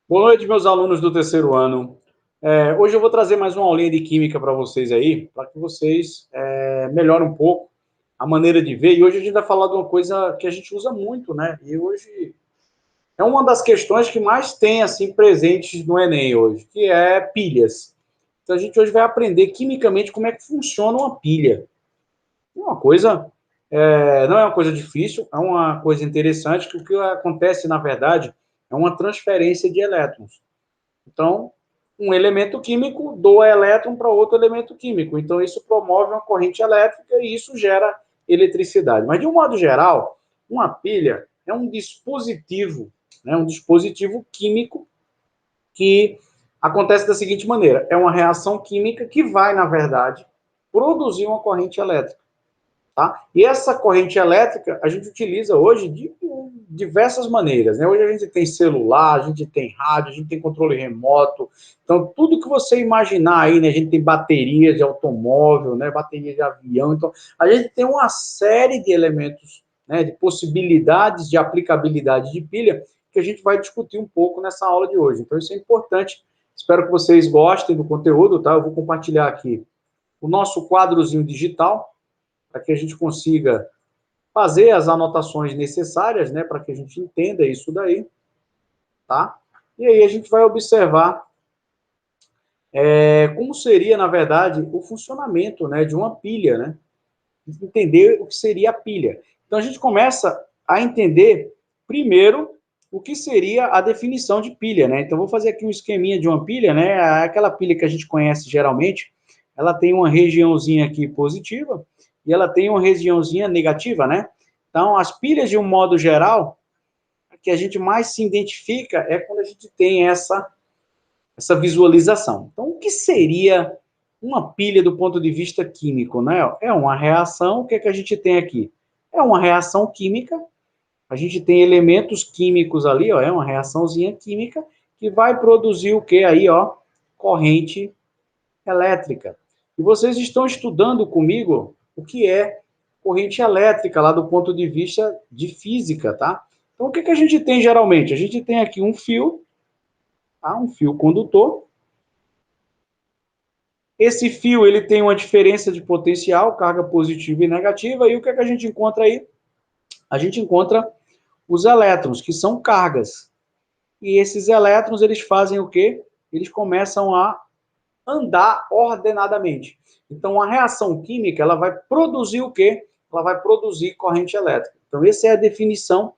Boa noite, meus alunos do terceiro ano. Hoje eu vou trazer mais uma aulinha de química para vocês aí, para que vocês melhorem um pouco a maneira de ver. E hoje a gente vai falar de uma coisa que a gente usa muito, né? E hoje é uma das questões que mais tem assim presentes no Enem hoje, que é pilhas. Então a gente hoje vai aprender quimicamente como é que funciona uma pilha. Uma coisa, não é uma coisa difícil, é uma coisa interessante, que o que acontece, na verdade, é uma transferência de elétrons. Então, um elemento químico doa elétron para outro elemento químico. Então, isso promove uma corrente elétrica e isso gera eletricidade. Mas, de um modo geral, uma pilha é um dispositivo, né, um dispositivo químico que acontece da seguinte maneira: é uma reação química que vai, na verdade, produzir uma corrente elétrica. Tá? E essa corrente elétrica a gente utiliza hoje de diversas maneiras. Né? Hoje a gente tem celular, a gente tem rádio, a gente tem controle remoto. Então, tudo que você imaginar aí, né? A gente tem bateria de automóvel, né? Bateria de avião. Então, a gente tem uma série de elementos, né? De possibilidades de aplicabilidade de pilha que a gente vai discutir um pouco nessa aula de hoje. Então, isso é importante. Espero que vocês gostem do conteúdo, tá? Eu vou compartilhar aqui o nosso quadrozinho digital para que a gente consiga fazer as anotações necessárias, né, para que a gente entenda isso daí, tá? E aí a gente vai observar como seria, na verdade, o funcionamento, né, de uma pilha, né? Entender o que seria a pilha. Então a gente começa a entender primeiro o que seria a definição de pilha, né? Então vou fazer aqui um esqueminha de uma pilha, né? Aquela pilha que a gente conhece geralmente, ela tem uma regiãozinha aqui positiva e ela tem uma regiãozinha negativa, né? Então as pilhas de um modo geral, a que a gente mais se identifica é quando a gente tem essa visualização. Então, o que seria uma pilha do ponto de vista químico, né? É uma reação, o que é que a gente tem aqui? É uma reação química, a gente tem elementos químicos ali, ó, é uma reaçãozinha química que vai produzir o que aí, ó? Corrente elétrica. E vocês estão estudando comigo o que é corrente elétrica lá do ponto de vista de física, tá? Então, o que é que a gente tem geralmente? A gente tem aqui um fio, tá? Um fio condutor. Esse fio ele tem uma diferença de potencial, carga positiva e negativa, e o que é que a gente encontra aí? A gente encontra os elétrons, que são cargas. E esses elétrons, eles fazem o quê? Eles começam a andar ordenadamente. Então, a reação química, ela vai produzir o quê? Ela vai produzir corrente elétrica. Então, essa é a definição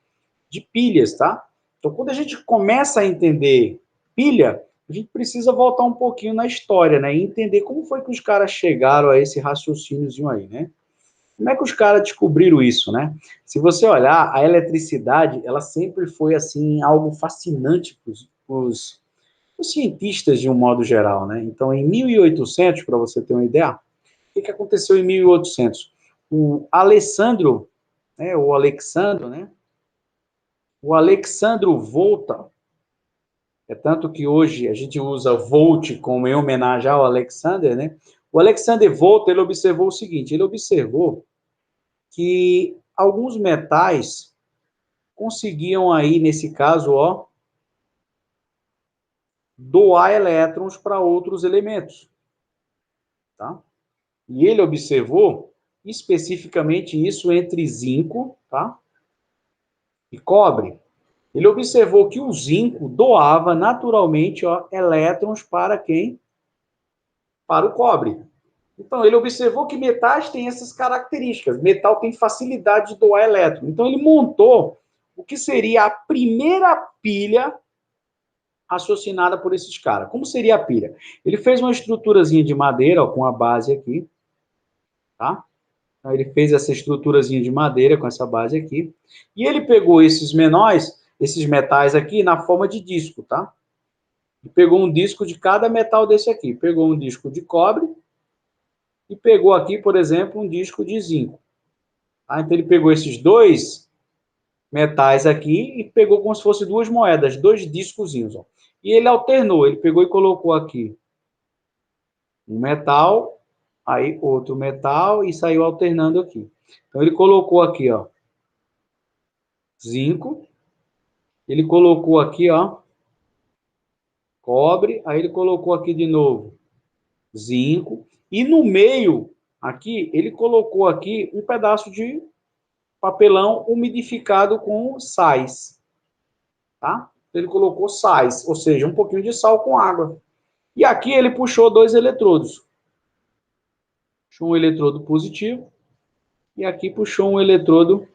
de pilhas, tá? Então, quando a gente começa a entender pilha, a gente precisa voltar um pouquinho na história, né? E entender como foi que os caras chegaram a esse raciocíniozinho aí, né? Como é que os caras descobriram isso, né? Se você olhar, a eletricidade, ela sempre foi, assim, algo fascinante para os cientistas de um modo geral, né? Então, em 1800, para você ter uma ideia, o que aconteceu em 1800? O Alessandro, né, o Alexandro, né? O Alexandro Volta, é tanto que hoje a gente usa Volt como em homenagem ao Alexander, né? O Alexander Volta, ele observou o seguinte, ele observou que alguns metais conseguiam aí, nesse caso, ó, doar elétrons para outros elementos, tá? E ele observou especificamente isso entre zinco, tá? E cobre. Ele observou que o zinco doava naturalmente, ó, elétrons para quem? Para o cobre. Então, ele observou que metais têm essas características. Metal tem facilidade de doar elétron. Então, ele montou o que seria a primeira pilha raciocinada por esses caras. Como seria a pilha? Ele fez uma estruturazinha de madeira, ó, com a base aqui, tá? Então, ele fez essa estruturazinha de madeira com essa base aqui. E ele pegou esses menores, esses metais aqui, na forma de disco, tá? E pegou um disco de cada metal desse aqui. Pegou um disco de cobre e pegou aqui, por exemplo, um disco de zinco. Tá? Então, ele pegou esses dois metais aqui e pegou como se fossem duas moedas, dois discozinhos. Ó. E ele alternou, ele pegou e colocou aqui um metal, aí outro metal e saiu alternando aqui. Então, ele colocou aqui, ó, zinco, ele colocou aqui, ó, cobre, aí ele colocou aqui de novo zinco, e no meio, aqui, ele colocou aqui um pedaço de papelão umidificado com sais, tá? Ele colocou sais, ou seja, um pouquinho de sal com água. E aqui ele puxou dois eletrodos. Puxou um eletrodo positivo e aqui puxou um eletrodo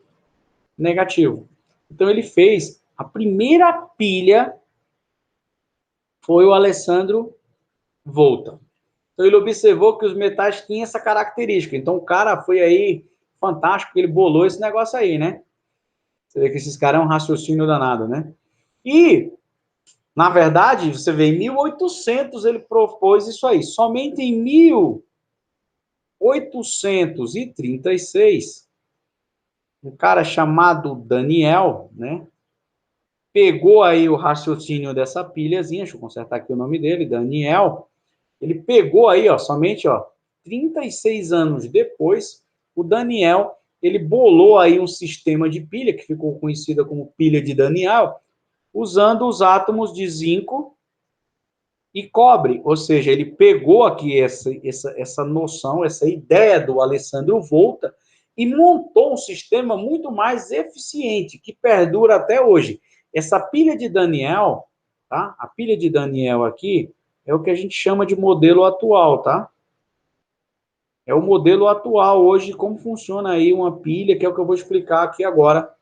negativo. Então ele fez a primeira pilha, foi o Alessandro Volta. Então ele observou que os metais tinham essa característica. Então o cara foi aí fantástico, ele bolou esse negócio aí, né? Você vê que esses caras é um raciocínio danado, né? E, na verdade, você vê, em 1800 ele propôs isso aí. Somente em 1836, um cara chamado Daniel, né? Pegou aí o raciocínio dessa pilhazinha, deixa eu consertar aqui o nome dele, Daniel. Ele pegou aí, ó, somente, ó, 36 anos depois, o Daniel, ele bolou aí um sistema de pilha, que ficou conhecida como pilha de Daniel, usando os átomos de zinco e cobre. Ou seja, ele pegou aqui essa noção, essa ideia do Alessandro Volta e montou um sistema muito mais eficiente, que perdura até hoje. Essa pilha de Daniel, tá? A pilha de Daniel aqui é o que a gente chama de modelo atual, tá? É o modelo atual hoje, como funciona aí uma pilha, que é o que eu vou explicar aqui agora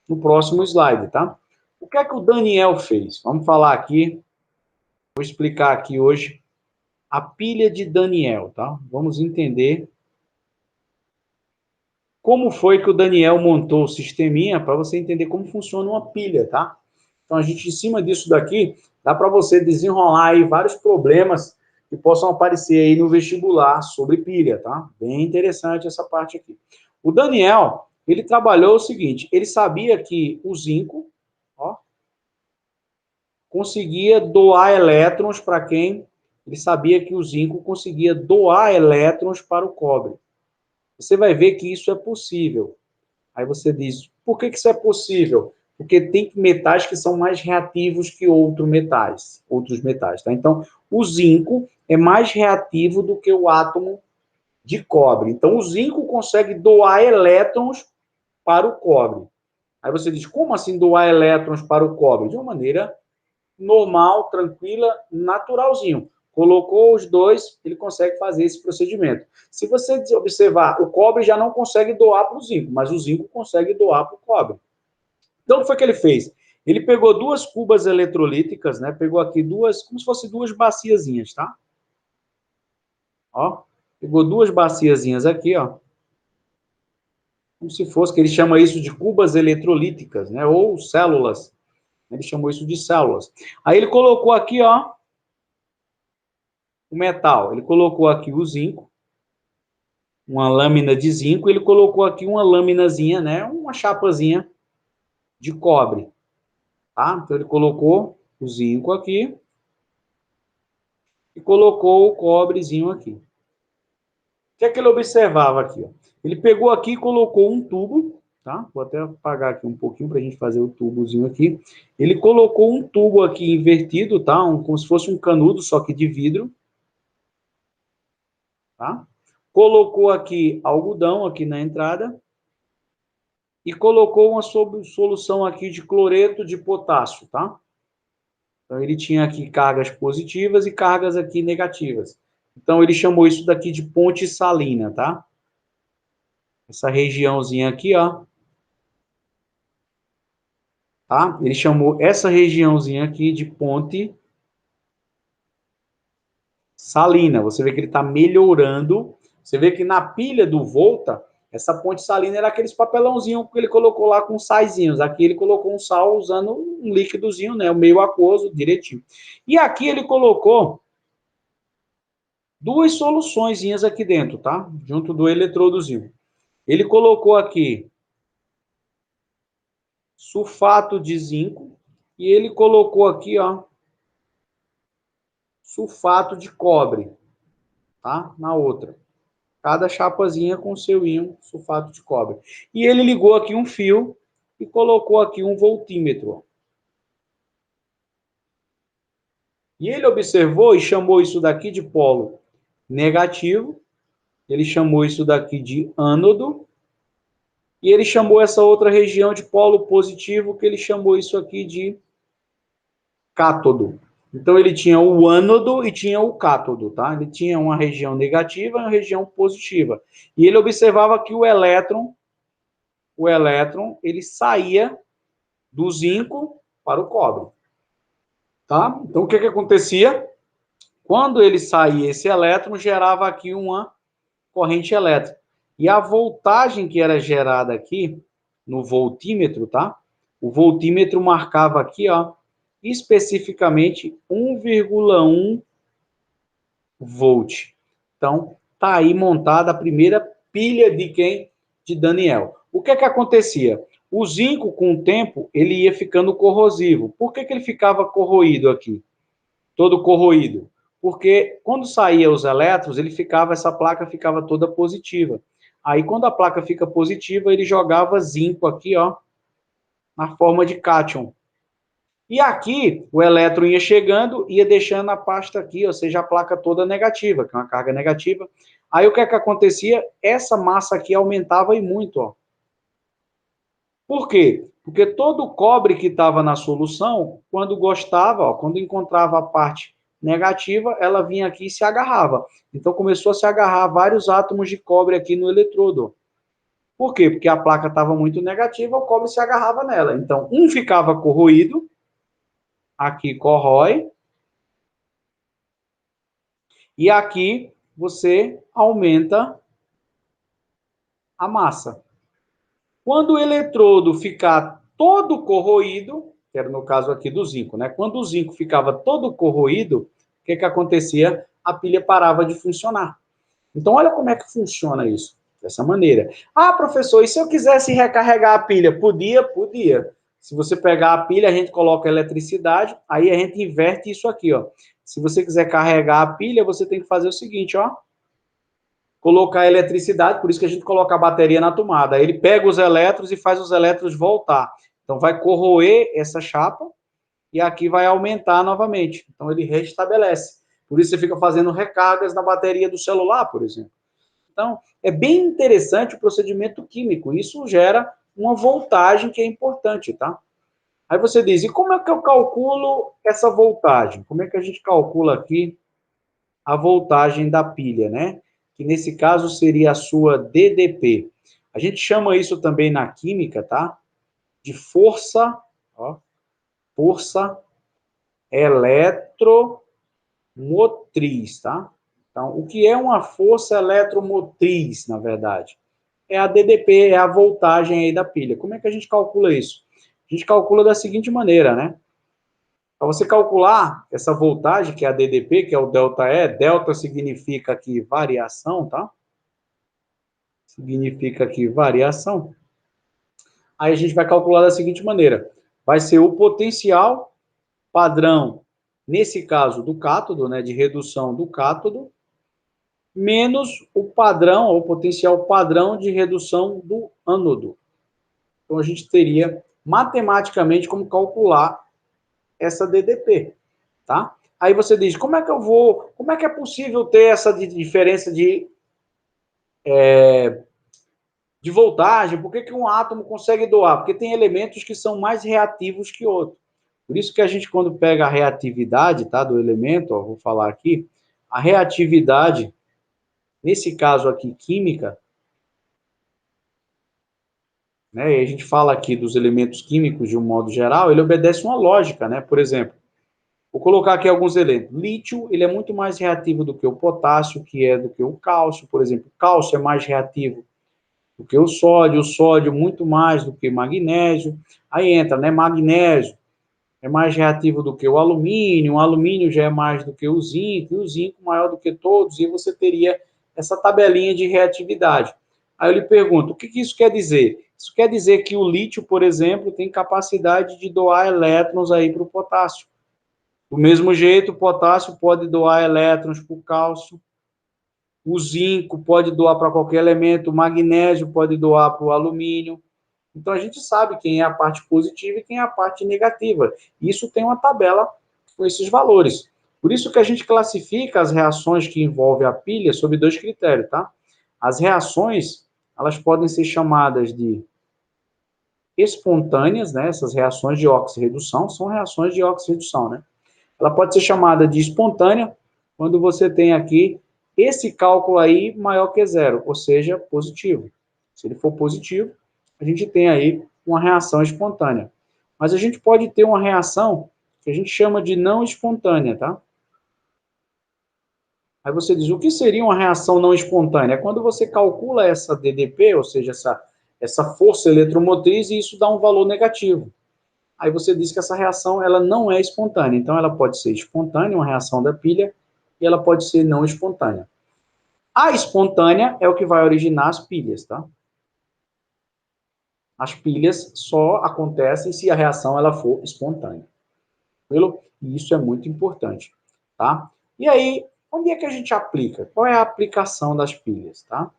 no próximo slide, tá? O que é que o Daniel fez? Vamos falar aqui, vou explicar aqui hoje a pilha de Daniel, tá? Vamos entender como foi que o Daniel montou o sisteminha para você entender como funciona uma pilha, tá? Então, a gente, em cima disso daqui, dá para você desenrolar aí vários problemas que possam aparecer aí no vestibular sobre pilha, tá? Bem interessante essa parte aqui. O Daniel, ele trabalhou o seguinte, ele sabia que o zinco, ó, conseguia doar elétrons para quem? Ele sabia que o zinco conseguia doar elétrons para o cobre. Você vai ver que isso é possível. Aí você diz, por que isso é possível? Porque tem metais que são mais reativos que outros metais, tá? Então, o zinco é mais reativo do que o átomo de cobre. Então, o zinco consegue doar elétrons para o cobre. Aí você diz, como assim doar elétrons para o cobre? De uma maneira normal, tranquila, naturalzinho. Colocou os dois, ele consegue fazer esse procedimento. Se você observar, o cobre já não consegue doar para o zinco, mas o zinco consegue doar para o cobre. Então, o que foi que ele fez? Ele pegou duas cubas eletrolíticas, né? Pegou aqui duas, como se fossem duas baciazinhas, tá? Ó, pegou duas baciazinhas aqui, ó. Como se fosse, que ele chama isso de cubas eletrolíticas, né? Ou células. Ele chamou isso de células. Aí ele colocou aqui, ó, o metal. Ele colocou aqui o zinco, uma lâmina de zinco, ele colocou aqui uma lâminazinha, né? Uma chapazinha de cobre, tá? Então ele colocou o zinco aqui e colocou o cobrezinho aqui. O que é que ele observava aqui? Ó? Ele pegou aqui e colocou um tubo, tá? Vou até apagar aqui um pouquinho para a gente fazer o tubozinho aqui. Ele colocou um tubo aqui invertido, tá? Como se fosse um canudo, só que de vidro, tá? Colocou aqui algodão aqui na entrada e colocou uma solução aqui de cloreto de potássio, tá? Então, ele tinha aqui cargas positivas e cargas aqui negativas. Então, ele chamou isso daqui de ponte salina, tá? Essa regiãozinha aqui, ó, tá? Ele chamou essa regiãozinha aqui de ponte salina. Você vê que ele está melhorando. Você vê que na pilha do Volta, essa ponte salina era aqueles papelãozinhos que ele colocou lá com saizinhos. Aqui ele colocou um sal usando um líquidozinho, né? O meio aquoso, direitinho. E aqui ele colocou duas soluçõezinhas aqui dentro, tá? Junto do eletrodozinho. Ele colocou aqui sulfato de zinco e ele colocou aqui, ó, sulfato de cobre, tá? Na outra. Cada chapazinha com seu íon sulfato de cobre. E ele ligou aqui um fio e colocou aqui um voltímetro. E ele observou e chamou isso daqui de polo negativo, ele chamou isso daqui de ânodo, e ele chamou essa outra região de polo positivo, que ele chamou isso aqui de cátodo. Então, ele tinha o ânodo e tinha o cátodo, tá? Ele tinha uma região negativa e uma região positiva. E ele observava que o elétron, ele saía do zinco para o cobre, tá? Então, o que que acontecia? Quando ele saía esse elétron, gerava aqui uma corrente elétrica. E a voltagem que era gerada aqui no voltímetro, tá? O voltímetro marcava aqui, ó, especificamente 1,1 volt. Então, tá aí montada a primeira pilha de quem? De Daniel. O que é que acontecia? O zinco, com o tempo, ele ia ficando corrosivo. Por que que ele ficava corroído aqui? Todo corroído? Porque quando saía os elétrons, essa placa ficava toda positiva. Aí, quando a placa fica positiva, ele jogava zinco aqui, ó, na forma de cátion. E aqui, o elétron ia chegando, ia deixando a pasta aqui, ou seja, a placa toda negativa, que é uma carga negativa. Aí, o que é que acontecia? Essa massa aqui aumentava e muito, ó. Por quê? Porque todo o cobre que estava na solução, quando gostava, ó, quando encontrava a parte negativa, ela vinha aqui e se agarrava. Então, começou a se agarrar vários átomos de cobre aqui no eletrodo. Por quê? Porque a placa estava muito negativa, o cobre se agarrava nela. Então, um ficava corroído, aqui corrói, e aqui você aumenta a massa. Quando o eletrodo ficar todo corroído, que era no caso aqui do zinco, né? Quando o zinco ficava todo corroído, o que que acontecia? A pilha parava de funcionar. Então, olha como é que funciona isso, dessa maneira. Ah, professor, e se eu quisesse recarregar a pilha? Podia, podia. Se você pegar a pilha, a gente coloca eletricidade, aí a gente inverte isso aqui, ó. Se você quiser carregar a pilha, você tem que fazer o seguinte, ó. Colocar a eletricidade, por isso que a gente coloca a bateria na tomada. Ele pega os elétrons e faz os elétrons voltar. Então, vai corroer essa chapa e aqui vai aumentar novamente. Então, ele restabelece. Por isso, você fica fazendo recargas na bateria do celular, por exemplo. Então, é bem interessante o procedimento químico. Isso gera uma voltagem que é importante, tá? Aí você diz, e como é que eu calculo essa voltagem? Como é que a gente calcula aqui a voltagem da pilha, né? Que nesse caso seria a sua DDP. A gente chama isso também na química, tá? De força, ó, força eletromotriz, tá? Então, o que é uma força eletromotriz, na verdade? É a DDP, é a voltagem aí da pilha. Como é que a gente calcula isso? A gente calcula da seguinte maneira, né? Para você calcular essa voltagem, que é a DDP, que é o ΔE, delta significa aqui variação, tá? Significa aqui variação. Aí a gente vai calcular da seguinte maneira. Vai ser o potencial padrão, nesse caso do cátodo, né, de redução do cátodo, menos o padrão, ou potencial padrão de redução do ânodo. Então a gente teria matematicamente como calcular essa DDP, tá? Aí você diz, como é que eu vou, como é que é possível ter essa diferença de voltagem? Por que que um átomo consegue doar? Porque tem elementos que são mais reativos que outros. Por isso que a gente, quando pega a reatividade, tá, do elemento, ó, vou falar aqui, a reatividade, nesse caso aqui, química, né, e a gente fala aqui dos elementos químicos de um modo geral, ele obedece uma lógica, né? Por exemplo, vou colocar aqui alguns exemplos. Lítio, ele é muito mais reativo do que o potássio, que é do que o cálcio, por exemplo. O cálcio é mais reativo do que o sódio muito mais do que magnésio. Aí entra, né, magnésio é mais reativo do que o alumínio já é mais do que o zinco maior do que todos, e você teria essa tabelinha de reatividade. Aí eu lhe pergunto, o que isso quer dizer? Isso quer dizer que o lítio, por exemplo, tem capacidade de doar elétrons aí para o potássio. Do mesmo jeito, o potássio pode doar elétrons para o cálcio, o zinco pode doar para qualquer elemento, o magnésio pode doar para o alumínio. Então, a gente sabe quem é a parte positiva e quem é a parte negativa. Isso tem uma tabela com esses valores. Por isso que a gente classifica as reações que envolvem a pilha sob dois critérios, tá? As reações, elas podem ser chamadas de espontâneas, né? Essas reações de oxirredução são reações de oxirredução, né? Ela pode ser chamada de espontânea quando você tem aqui esse cálculo aí maior que zero, ou seja, positivo. Se ele for positivo, a gente tem aí uma reação espontânea. Mas a gente pode ter uma reação que a gente chama de não espontânea, tá? Aí você diz, o que seria uma reação não espontânea? É quando você calcula essa DDP, ou seja, essa força eletromotriz, e isso dá um valor negativo. Aí você diz que essa reação ela não é espontânea. Então, ela pode ser espontânea, uma reação da pilha, e ela pode ser não espontânea. A espontânea é o que vai originar as pilhas, tá? As pilhas só acontecem se a reação ela for espontânea. E isso é muito importante, tá? E aí, onde é que a gente aplica? Qual é a aplicação das pilhas, tá?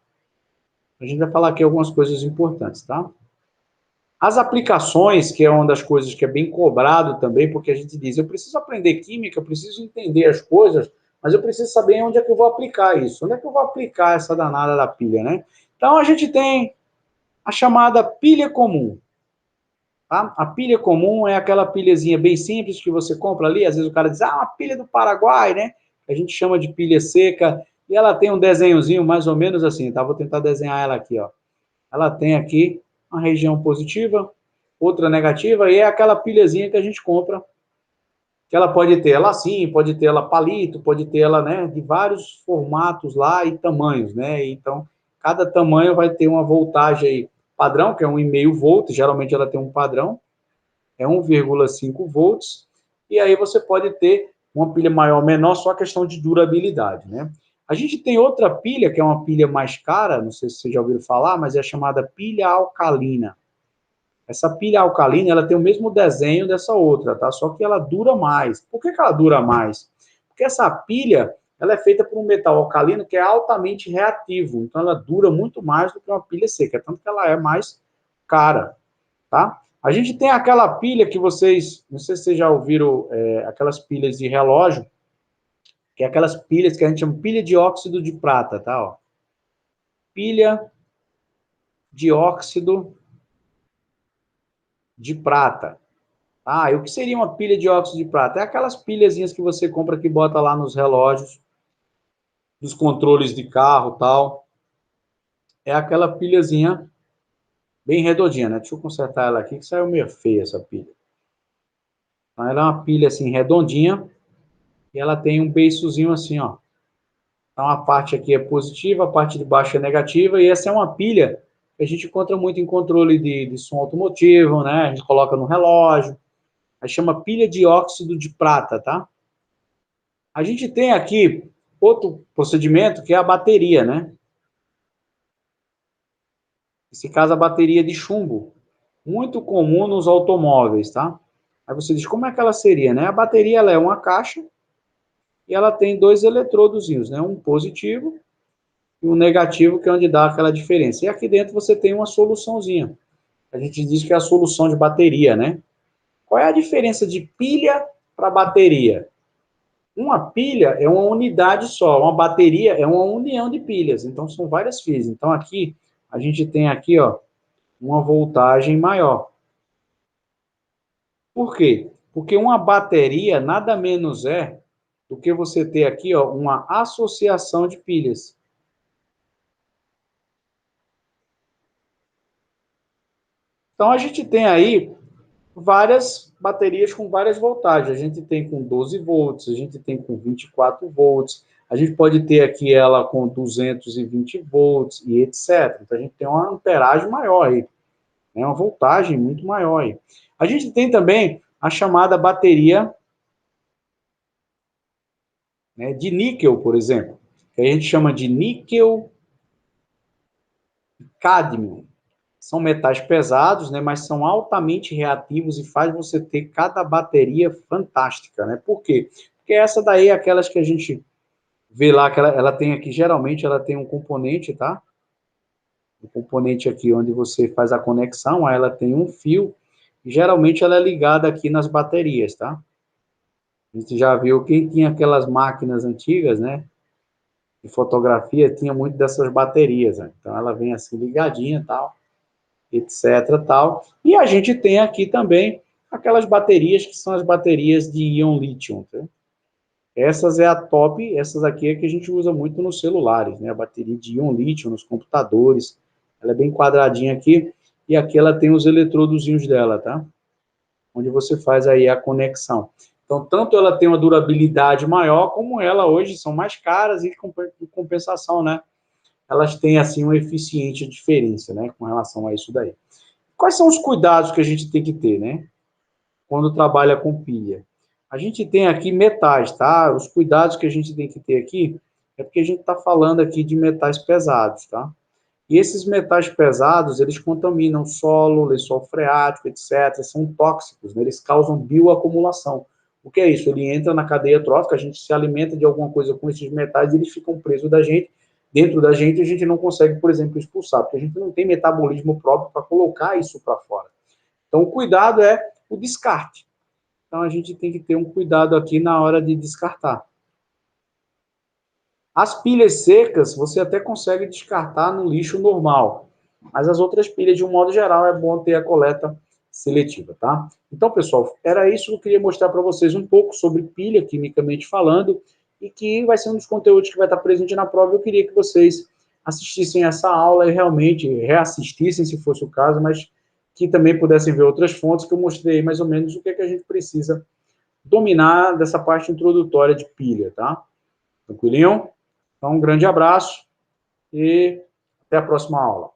A gente vai falar aqui algumas coisas importantes, tá? As aplicações, que é uma das coisas que é bem cobrado também, porque a gente diz, eu preciso aprender química, eu preciso entender as coisas, mas eu preciso saber onde é que eu vou aplicar isso. Onde é que eu vou aplicar essa danada da pilha, né? Então, a gente tem a chamada pilha comum. Tá? A pilha comum é aquela pilhazinha bem simples que você compra ali, às vezes o cara diz, uma pilha do Paraguai, né? A gente chama de pilha seca, e ela tem um desenhozinho mais ou menos assim, tá? Vou tentar desenhar ela aqui, ó. Ela tem aqui uma região positiva, outra negativa, e é aquela pilhazinha que a gente compra, que ela pode ter ela assim, pode ter ela palito, pode ter ela, né, de vários formatos lá e tamanhos, né? Então, cada tamanho vai ter uma voltagem aí padrão, que é 1,5 volts, geralmente ela tem um padrão, é 1,5 volts, e aí você pode ter uma pilha maior ou menor, só a questão de durabilidade, né? A gente tem outra pilha, que é uma pilha mais cara, não sei se vocês já ouviram falar, mas é chamada pilha alcalina. Essa pilha alcalina, ela tem o mesmo desenho dessa outra, tá? Só que ela dura mais. Por que ela dura mais? Porque essa pilha, ela é feita por um metal alcalino que é altamente reativo, então ela dura muito mais do que uma pilha seca, tanto que ela é mais cara, tá? A gente tem aquela pilha que vocês, não sei se vocês já ouviram, aquelas pilhas de relógio, que é aquelas pilhas que a gente chama pilha de óxido de prata, tá? Ó. Pilha de óxido de prata. Ah, e o que seria uma pilha de óxido de prata? É aquelas pilhazinhas que você compra que bota lá nos relógios, nos controles de carro, tal. É aquela pilhazinha bem redondinha, né? Deixa eu consertar ela aqui, que saiu meio feia essa pilha. Então, ela é uma pilha assim redondinha e ela tem um beiçozinho assim, ó. Então, a parte aqui é positiva, a parte de baixo é negativa, e essa é uma pilha que a gente encontra muito em controle de som automotivo, né? A gente coloca no relógio, aí chama pilha de óxido de prata, tá? A gente tem aqui outro procedimento que é a bateria, né? Nesse caso, a bateria de chumbo, muito comum nos automóveis, tá? Aí você diz, como é que ela seria, né? A bateria, ela é uma caixa e ela tem dois eletrodozinhos, né? Um positivo e um negativo, que é onde dá aquela diferença. E aqui dentro você tem uma soluçãozinha. A gente diz que é a solução de bateria, né? Qual é a diferença de pilha para bateria? Uma pilha é uma unidade só, uma bateria é uma união de pilhas, então são várias fias. Então aqui, a gente tem aqui, ó, uma voltagem maior. Por quê? Porque uma bateria nada menos é do que você ter aqui, ó, uma associação de pilhas. Então a gente tem aí várias baterias com várias voltagens. A gente tem com 12 volts, a gente tem com 24 volts, a gente pode ter aqui ela com 220 volts e etc. Então a gente tem uma amperagem maior aí, né? Uma voltagem muito maior aí. A gente tem também a chamada bateria, né, de níquel, por exemplo, que a gente chama de níquel cádmio. São metais pesados, né, mas são altamente reativos e faz você ter cada bateria fantástica, né? Por quê? Porque essa daí é aquelas que a gente vê lá, que ela tem aqui, geralmente ela tem um componente, tá? Um componente aqui onde você faz a conexão, aí ela tem um fio, e geralmente ela é ligada aqui nas baterias, tá? A gente já viu, quem tinha aquelas máquinas antigas, né, de fotografia, tinha muito dessas baterias, né? Então ela vem assim ligadinha, tal, etc, tal. E a gente tem aqui também aquelas baterias que são as baterias de íon lítio, tá? Essas é a top, essas aqui é que a gente usa muito nos celulares, né? A bateria de íon lítio nos computadores. Ela é bem quadradinha aqui e aqui ela tem os eletrodozinhos dela, tá? Onde você faz aí a conexão. Então, tanto ela tem uma durabilidade maior, como ela hoje são mais caras e em compensação, né? Elas têm, assim, uma eficiente diferença, né? Com relação a isso daí. Quais são os cuidados que a gente tem que ter, né? Quando trabalha com pilha? A gente tem aqui metais, tá? Os cuidados que a gente tem que ter aqui é porque a gente está falando aqui de metais pesados, tá? E esses metais pesados, eles contaminam solo, lençol freático, etc. São tóxicos, né? Eles causam bioacumulação. O que é isso? Ele entra na cadeia trófica, a gente se alimenta de alguma coisa com esses metais, eles ficam presos da gente, dentro da gente, a gente não consegue, por exemplo, expulsar, porque a gente não tem metabolismo próprio para colocar isso para fora. Então, o cuidado é o descarte. Então, a gente tem que ter um cuidado aqui na hora de descartar. As pilhas secas, você até consegue descartar no lixo normal, mas as outras pilhas, de um modo geral, é bom ter a coleta seletiva, tá? Então, pessoal, era isso que eu queria mostrar para vocês um pouco sobre pilha, quimicamente falando, e que vai ser um dos conteúdos que vai estar presente na prova. Eu queria que vocês assistissem essa aula e realmente reassistissem, se fosse o caso, mas que também pudessem ver outras fontes que eu mostrei mais ou menos o que é que a gente precisa dominar dessa parte introdutória de pilha, tá? Tranquilinho? Então, um grande abraço e até a próxima aula.